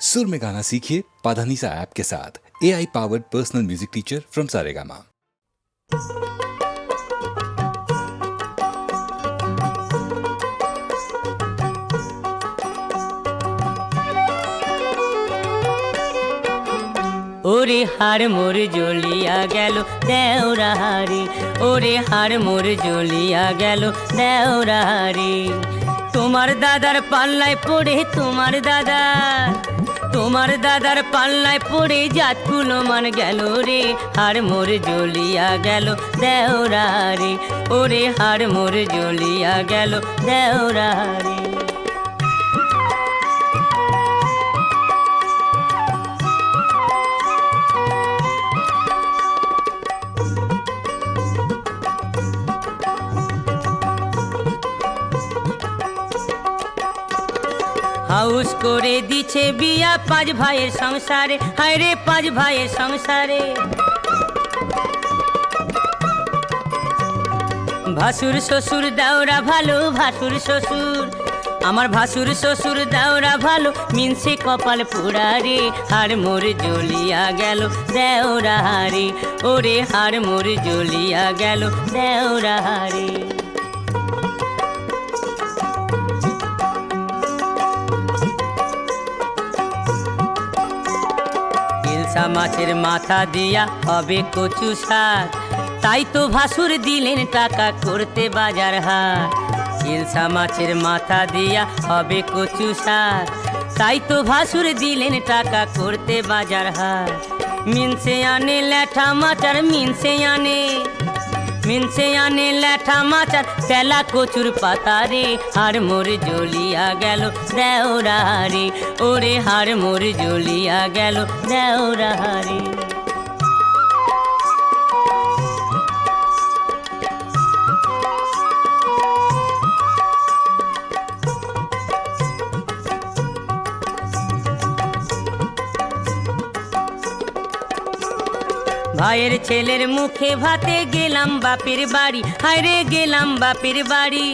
सुर में गाना सीखिए पाधानीसा ऐप के साथ। AI powered personal music teacher from Saregama. ওরে হার মোর জ্বলিয়া গেল দেওরাহারি, ওরে হার মোর জ্বলিয়া গেল দেওরাহারি। তোমার দাদার পাল্লায় পড়ে তোমার দাদার পাল্লায় পড়ে জাতকুলো মান গেল রে। হার মোর জ্বলিয়া গেল দেওরাহারি, ওরে হার মোর জ্বলিয়া গেল দেওরাহারি। হাউস করে দিছে বিয়া 5 ভাইয়ের সংসারে, হায় রে 5 ভাইয়ের সংসারে। ভাসুর শ্বশুর দাওরা ভালো, ভাসুর শ্বশুর আমার ভাসুর শ্বশুর দাওরা ভালো, মিনসে কপাল পোড়া রে। হার মোর জ্বলিয়া গেল দেওরাহারি, ওরে হার মোর জ্বলিয়া গেল দেওরাহারি। ইলশা মাছের মাথা দিয়া হবে কচু শাক, তাই তো ভাসুর দিলেন টাকা করতে বাজার হাট। ইলশা মাছের মাথা দিয়া হবে কচু শাক, তাই তো ভাসুর দিলেন টাকা করতে বাজার হাট। মিনসে আনে ল্যাঠা মাচার, মিনসে আনে ল্যাঠা মাচার, তেলা কচুর পাতা রে। হার মোর জ্বলিয়া গেল দেওরাহারি, ওরে হার মোর জ্বলিয়া গেল দেওরাহারি। ভাইয়ের ছেলের মুখে ভাতে গেলাম বাপের বাড়ি, হায় রে গেলাম বাপের বাড়ি।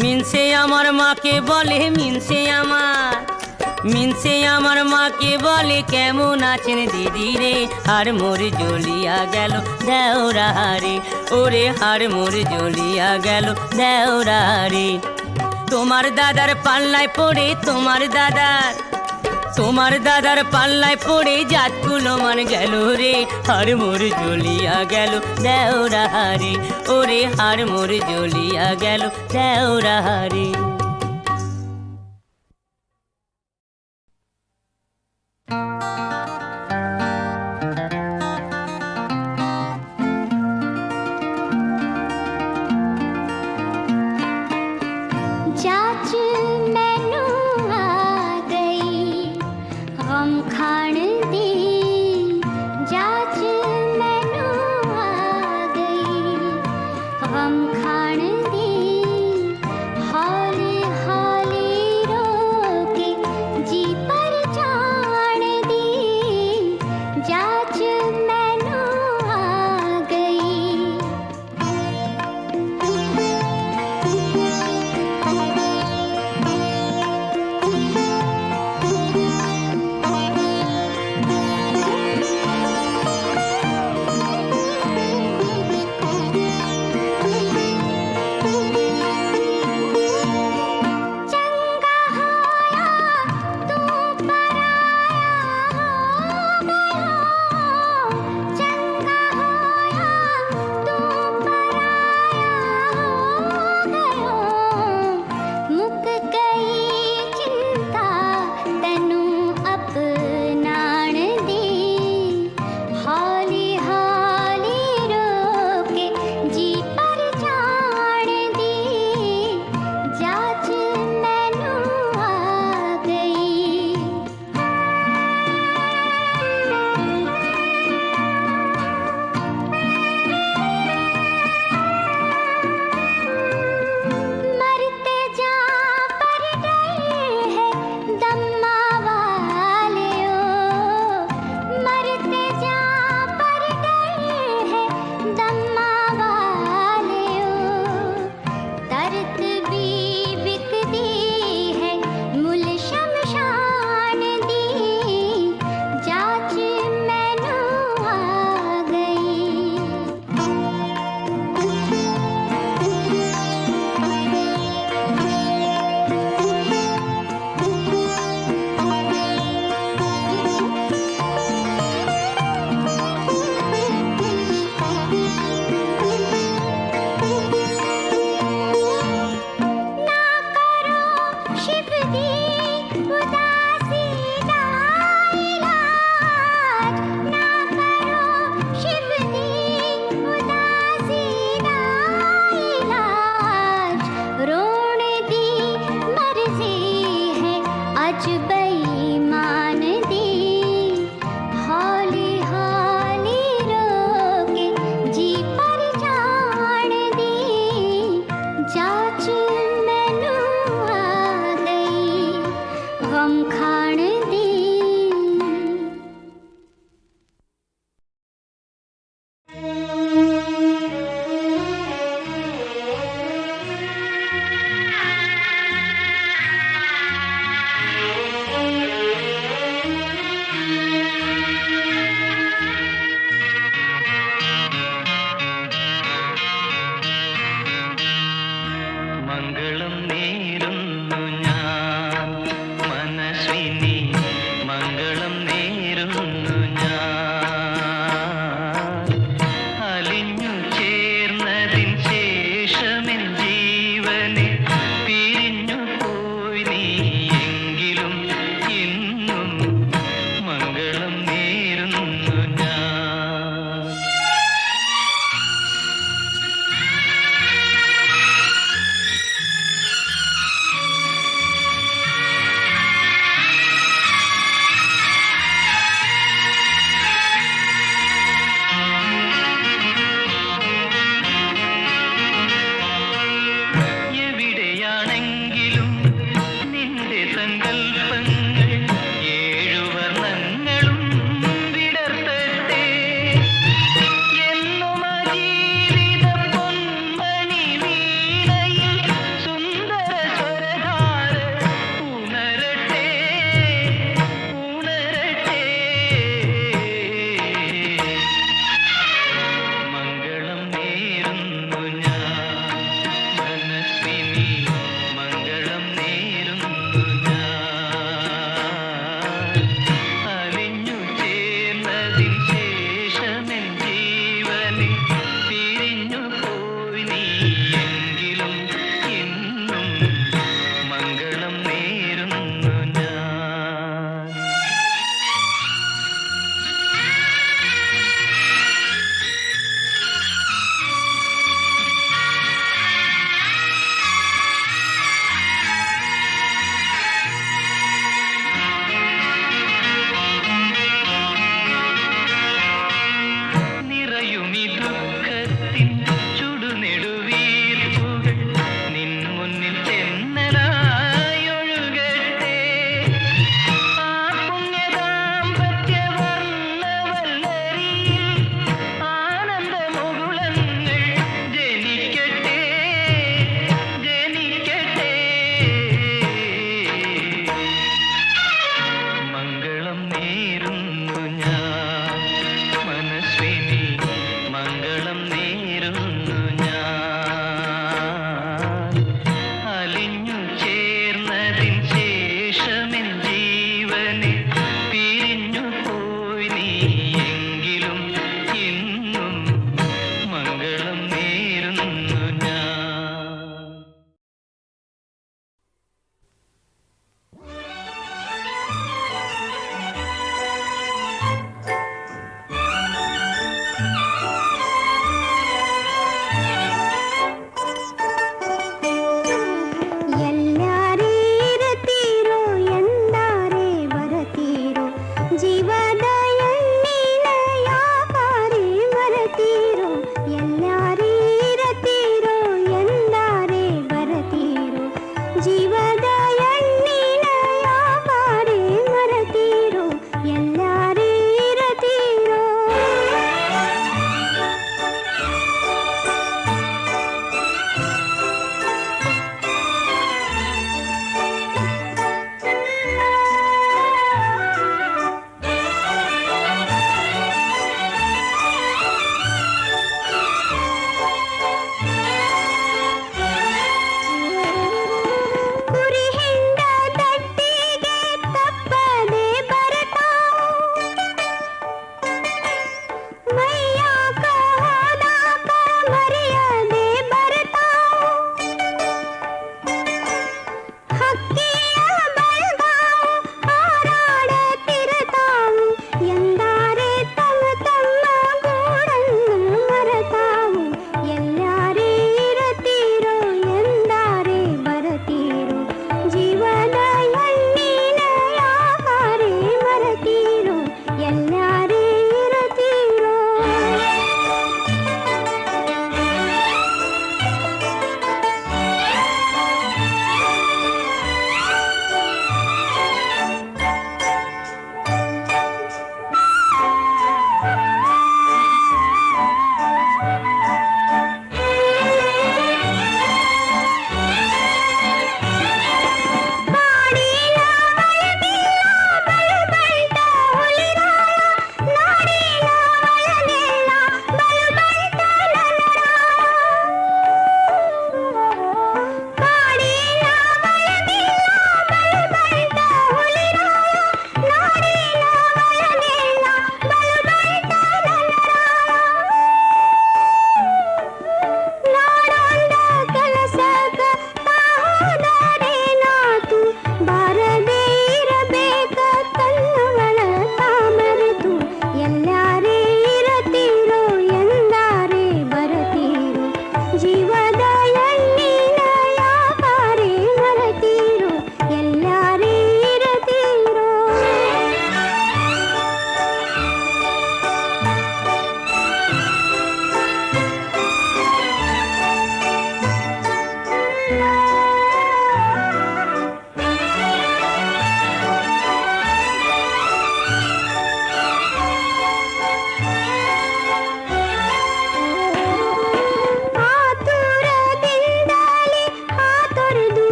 মিনসে আমার মাকে বলে, মিনসে আমার মাকে বলে, কেমন আছেন দিদি রে। হার মোর জ্বলিয়া গেল দেওরাহারি, ওরে হার মোর জ্বলিয়া গেল দেওরাহারি। তোমার দাদার পাল্লায় পড়ে তোমার দাদার পাল্লায় পড়ে জাতকুলো মান গেল রে। হার মোর জ্বলিয়া গেল দেওরাহারি, ওরে হার মোর জ্বলিয়া গেল দেওরাহারি। हम खाण दी हौले आज बेईमान दी हौली हौली रोके जी पर जान दी जाच मैनू आ गई गम खान दी।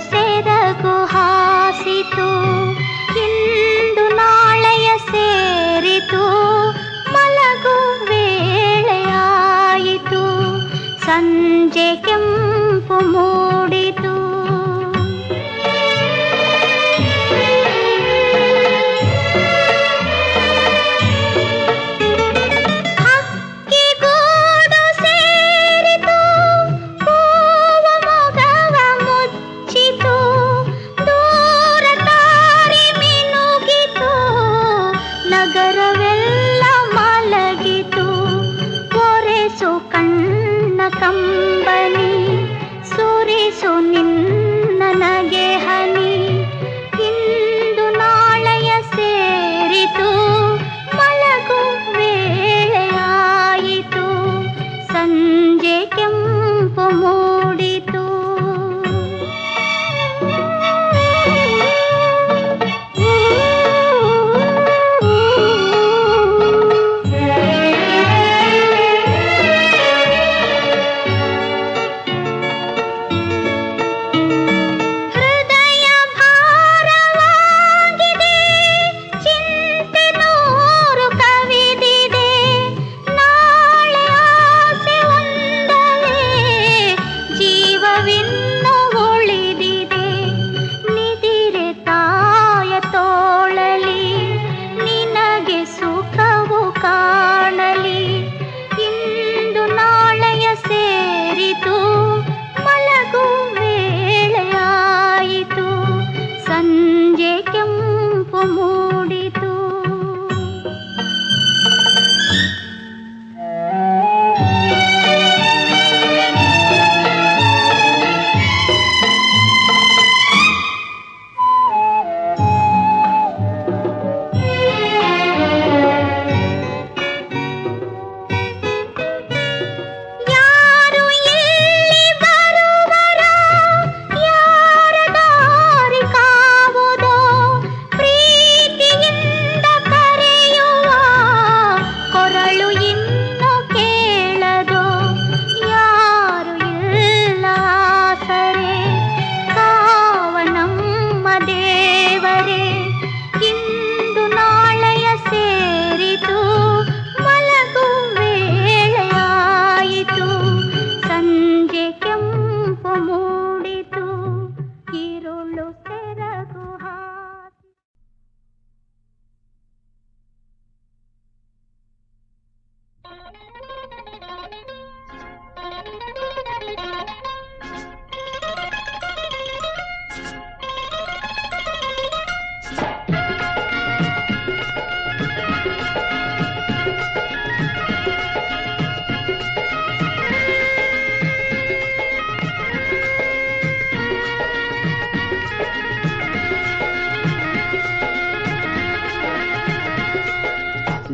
ಸೆರಗು ಹಾಸಿತು ಇಂದು ನಾಳೆಯ ಸೇರಿತು ಮಲಗು ವೇಳೆಯಾಯಿತು ಸಂಜೆ ಕೆಂಪು ಮೂಡಿತು ಹಕ್ಕಿಗೂಡು ಸೇರಿತು ಹೂವ ಮೊಗವ ಮುಚ್ಚಿತು ದೂರ ತಾರೆ ಮಿನುಗಿತು ನಗರವೆಲ್ಲ ಮಲಗಿತು ಒರೆಸು ಕಣ್ಣ ಕಂಬನಿ ಸುರಿಸು ನಿನ್ನ ನಗೆ ಹನಿ ಇಂದು ನಾಳೆಯ ಸೇರಿತು ಮಲಗು ವೇಳೆಯಾಯಿತು ಸಂಜೆ ಕೆಂಪು ಮೂಡಿತು ಹೃದಯ ಭಾರವಾಗಿದೆ ಚಿಂತೆ ನೂರು ಕವಿದಿದೆ ನಾಳೆ ಆಸೆ ಒಂದಲೇ ಜೀವವಿನ್ನು ಉಳಿದಿದೆ ನಿದಿರೆ ತಾಯ ತೋಳಲಿ ನಿನಗೆ ಸುಖವು ಕಾಣಲಿ ಇಂದು ನಾಳೆಯ ಸೇರಿತು ಮಲಗು ವೇಳೆಯಾಯಿತು ಸಂಜೆ ಕೆಂಪು ಮೂಡಿತು ಯಾರು ಇಲ್ಲಿ ಬರುವರೋ ಯಾರ ದಾರಿ ಕಾವುದೋ ಪ್ರೀತಿಯಿಂದ ಕರೆಯುವ ಕೊರಳು ಇನ್ನು ಕೇಳದೋ ಯಾರು ಇಲ್ಲ ಆಸರೆ ಕಾವ ನಮ್ಮ ದೇವರೇ ಇಂದು ನಾಳೆಯ ಸೇರಿತು ಮಲಗು ವೇಳೆಯಾಯಿತು ಸಂಜೆ ಕೆಂಪು ಮೂಡಿತು ഇരുಳು ಸೆರಗು ಹಾಸಿ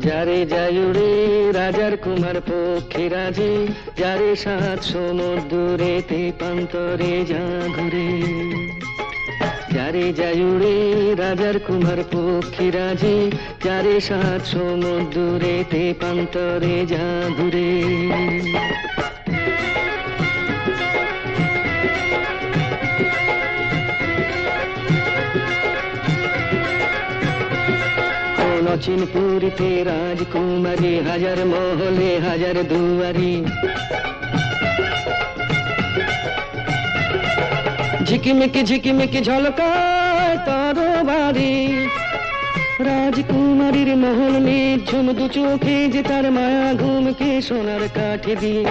যারে যায়ুরে রাজার কুমার পক্ষে রাজি যারে সাত সমুদ্রেতে পান্তরে যা ঘুরে যারে যায়ুরে রাজার কুমার পক্ষে রাজি যারে সাত সমুদ্রেতে পান্তরে যা ঘুরে অচিনপুরীতে রাজকুমারী হাজার মহলে হাজার দুয়ারি ঝিকিমিকি ঝলকায় তরবারি রাজকুমারীর মহল নিঝুম দু চোখে যে তার মায়া ঘুমকে সোনার কাঠে দিয়ে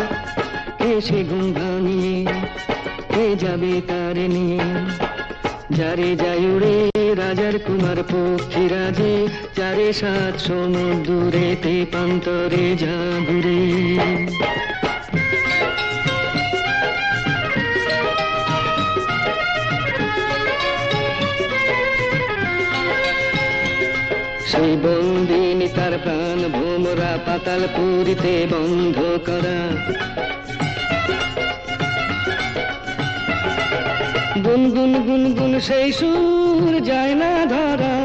কে সে ঘুম ভাঙিয়ে কে যাবে তার নিয়ে যারে যায়ুরে রাজার কুমার পক্ষী রাজে যারে সাত সমুদ্রেতে পান্তরে যা ঘুরে সেই বন্দিনী তার প্রাণ ভোমরা পাতাল পুরীতে বন্ধ করা গুনগুন গুনগুন সেই সুর যায় না ধরা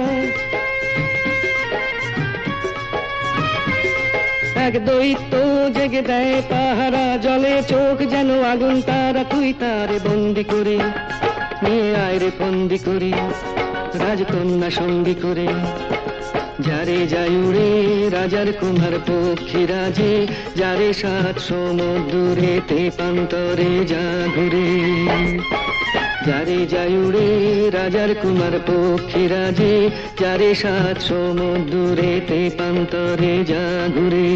এক দৈত্য জেগে দেয় পাহারা জলে চোখ যেন আগুন তারা তুই তারে বন্দি করে নিয়ে আয়রে ফন্দি করি রাজকন্যা সঙ্গী করে। যারে যায় উড়ে রাজার কুমার পক্ষী রাজে, যারে 7 সমুদ্রে তেপান্তরে যা ঘুরে। যারে যায় উড়ে রাজার কুমার পক্ষী রাজে, যারে 7 সমুদ্রে তেপান্তরে যা ঘুরে।